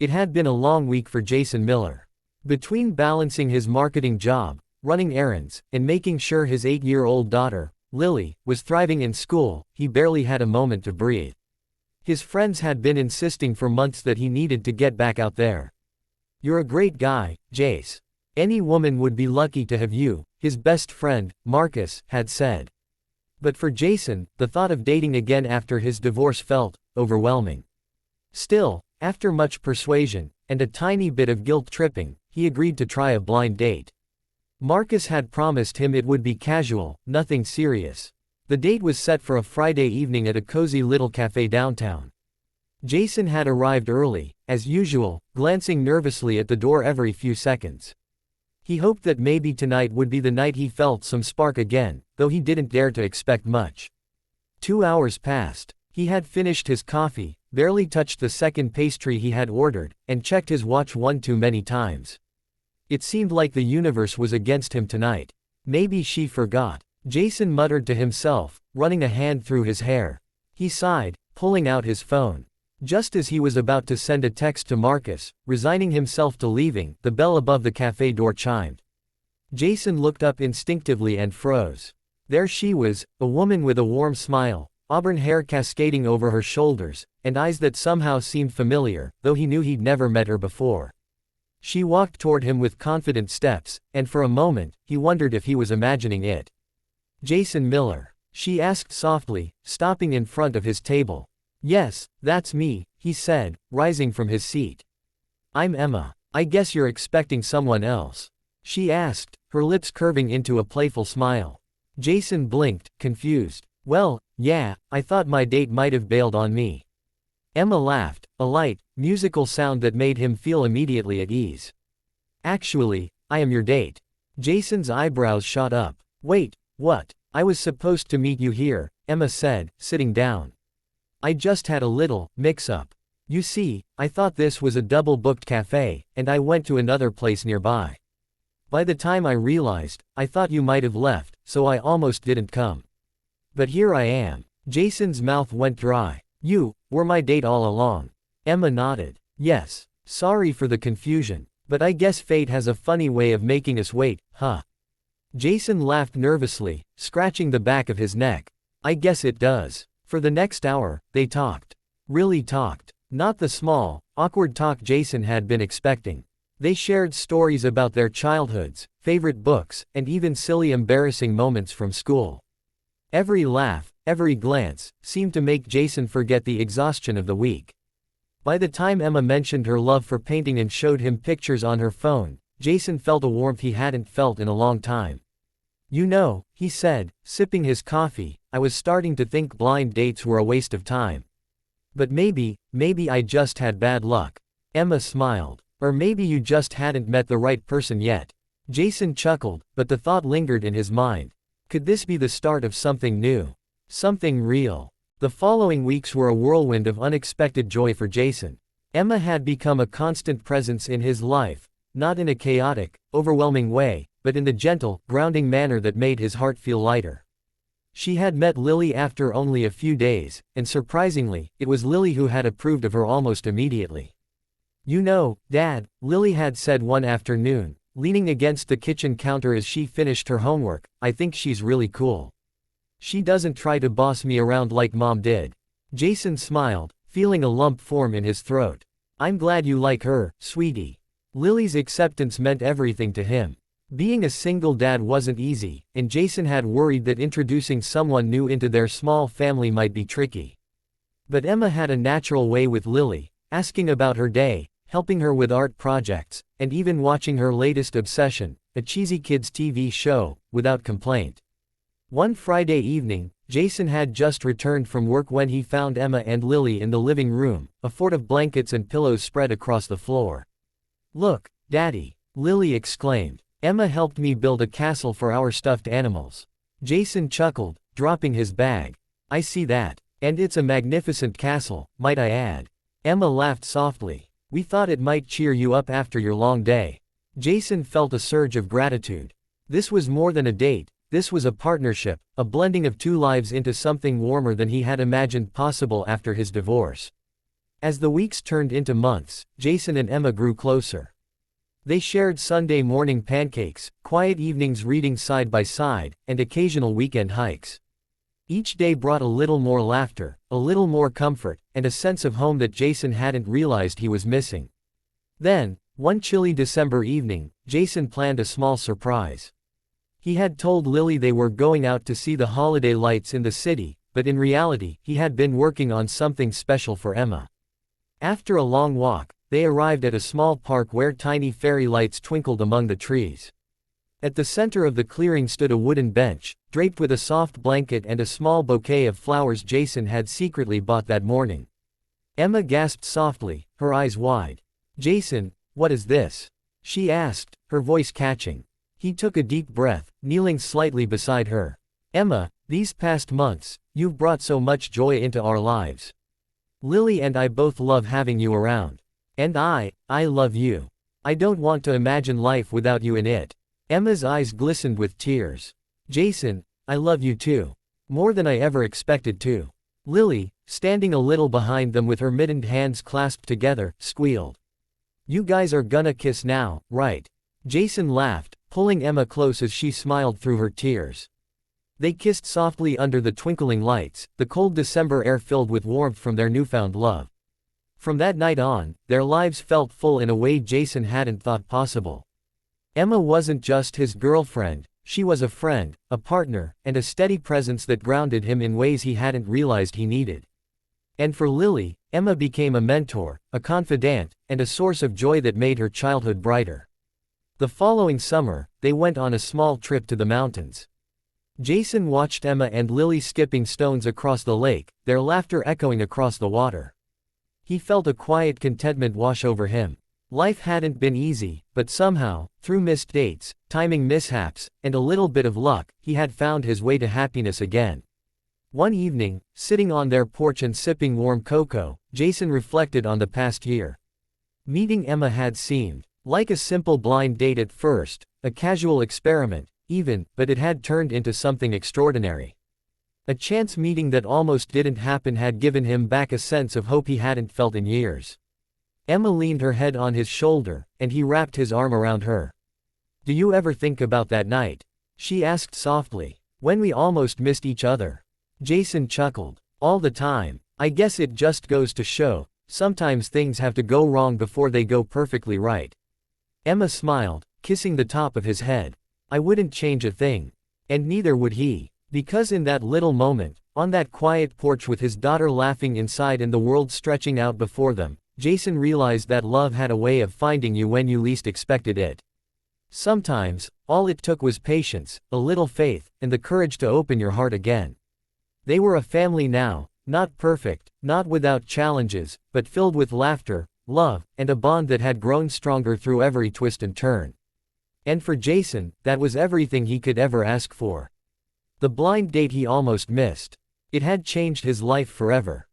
It had been a long week for Jason Miller. Between balancing his marketing job, running errands, and making sure his 8-year-old daughter, Lily, was thriving in school, he barely had a moment to breathe. His friends had been insisting for months that he needed to get back out there. "You're a great guy, Jace. Any woman would be lucky to have you," his best friend, Marcus, had said. But for Jason, the thought of dating again after his divorce felt overwhelming. Still, after much persuasion, and a tiny bit of guilt-tripping, he agreed to try a blind date. Marcus had promised him it would be casual, nothing serious. The date was set for a Friday evening at a cozy little café downtown. Jason had arrived early, as usual, glancing nervously at the door every few seconds. He hoped that maybe tonight would be the night he felt some spark again, though he didn't dare to expect much. 2 hours passed. He had finished his coffee, barely touched the second pastry he had ordered, and checked his watch one too many times. It seemed like the universe was against him tonight. Maybe she forgot. Jason muttered to himself, running a hand through his hair. He sighed, pulling out his phone. Just as he was about to send a text to Marcus, resigning himself to leaving, the bell above the cafe door chimed. Jason looked up instinctively and froze. There she was, a woman with a warm smile, auburn hair cascading over her shoulders, and eyes that somehow seemed familiar, though he knew he'd never met her before. She walked toward him with confident steps, and for a moment, he wondered if he was imagining it. "Jason Miller?" she asked softly, stopping in front of his table. "Yes, that's me," he said, rising from his seat. "I'm Emma. I guess you're expecting someone else?" she asked, her lips curving into a playful smile. Jason blinked, confused. "Well, yeah, I thought my date might have bailed on me." Emma laughed, a light, musical sound that made him feel immediately at ease. "Actually, I am your date." Jason's eyebrows shot up. "Wait, what? I was supposed to meet you here," Emma said, sitting down. "I just had a little mix-up. You see, I thought this was a double-booked cafe, and I went to another place nearby. By the time I realized, I thought you might have left, so I almost didn't come. But here I am." Jason's mouth went dry. "You were my date all along." Emma nodded. "Yes. Sorry for the confusion, but I guess fate has a funny way of making us wait, huh?" Jason laughed nervously, scratching the back of his neck. "I guess it does." For the next hour, they talked. Really talked. Not the small, awkward talk Jason had been expecting. They shared stories about their childhoods, favorite books, and even silly embarrassing moments from school. Every laugh, every glance, seemed to make Jason forget the exhaustion of the week. By the time Emma mentioned her love for painting and showed him pictures on her phone, Jason felt a warmth he hadn't felt in a long time. "You know," he said, sipping his coffee, "I was starting to think blind dates were a waste of time. But maybe I just had bad luck." Emma smiled. "Or maybe you just hadn't met the right person yet." Jason chuckled, but the thought lingered in his mind. Could this be the start of something new? Something real? The following weeks were a whirlwind of unexpected joy for Jason. Emma had become a constant presence in his life, not in a chaotic, overwhelming way, but in the gentle, grounding manner that made his heart feel lighter. She had met Lily after only a few days, and surprisingly, it was Lily who had approved of her almost immediately. "You know, Dad," Lily had said one afternoon, leaning against the kitchen counter as she finished her homework, "I think she's really cool. She doesn't try to boss me around like Mom did." Jason smiled, feeling a lump form in his throat. "I'm glad you like her, sweetie." Lily's acceptance meant everything to him. Being a single dad wasn't easy, and Jason had worried that introducing someone new into their small family might be tricky. But Emma had a natural way with Lily, asking about her day, helping her with art projects, and even watching her latest obsession, a cheesy kids' TV show, without complaint. One Friday evening, Jason had just returned from work when he found Emma and Lily in the living room, a fort of blankets and pillows spread across the floor. "Look, Daddy," Lily exclaimed. "Emma helped me build a castle for our stuffed animals." Jason chuckled, dropping his bag. "I see that. And it's a magnificent castle, might I add." Emma laughed softly. "We thought it might cheer you up after your long day." Jason felt a surge of gratitude. This was more than a date, this was a partnership, a blending of two lives into something warmer than he had imagined possible after his divorce. As the weeks turned into months, Jason and Emma grew closer. They shared Sunday morning pancakes, quiet evenings reading side by side, and occasional weekend hikes. Each day brought a little more laughter, a little more comfort, and a sense of home that Jason hadn't realized he was missing. Then, one chilly December evening, Jason planned a small surprise. He had told Lily they were going out to see the holiday lights in the city, but in reality, he had been working on something special for Emma. After a long walk, they arrived at a small park where tiny fairy lights twinkled among the trees. At the center of the clearing stood a wooden bench, draped with a soft blanket and a small bouquet of flowers Jason had secretly bought that morning. Emma gasped softly, her eyes wide. "Jason, what is this?" she asked, her voice catching. He took a deep breath, kneeling slightly beside her. "Emma, these past months, you've brought so much joy into our lives. Lily and I both love having you around. And I love you. I don't want to imagine life without you in it." Emma's eyes glistened with tears. "Jason, I love you too. More than I ever expected to." Lily, standing a little behind them with her mittened hands clasped together, squealed. "You guys are gonna kiss now, right?" Jason laughed, pulling Emma close as she smiled through her tears. They kissed softly under the twinkling lights, the cold December air filled with warmth from their newfound love. From that night on, their lives felt full in a way Jason hadn't thought possible. Emma wasn't just his girlfriend, she was a friend, a partner, and a steady presence that grounded him in ways he hadn't realized he needed. And for Lily, Emma became a mentor, a confidant, and a source of joy that made her childhood brighter. The following summer, they went on a small trip to the mountains. Jason watched Emma and Lily skipping stones across the lake, their laughter echoing across the water. He felt a quiet contentment wash over him. Life hadn't been easy, but somehow, through missed dates, timing mishaps, and a little bit of luck, he had found his way to happiness again. One evening, sitting on their porch and sipping warm cocoa, Jason reflected on the past year. Meeting Emma had seemed like a simple blind date at first, a casual experiment, even, but it had turned into something extraordinary. A chance meeting that almost didn't happen had given him back a sense of hope he hadn't felt in years. Emma leaned her head on his shoulder, and he wrapped his arm around her. "Do you ever think about that night?" she asked softly. "When we almost missed each other?" Jason chuckled. "All the time. I guess it just goes to show, sometimes things have to go wrong before they go perfectly right." Emma smiled, kissing the top of his head. "I wouldn't change a thing. And neither would he." Because in that little moment, on that quiet porch with his daughter laughing inside and the world stretching out before them, Jason realized that love had a way of finding you when you least expected it. Sometimes, all it took was patience, a little faith, and the courage to open your heart again. They were a family now, not perfect, not without challenges, but filled with laughter, love, and a bond that had grown stronger through every twist and turn. And for Jason, that was everything he could ever ask for. The blind date he almost missed. It had changed his life forever.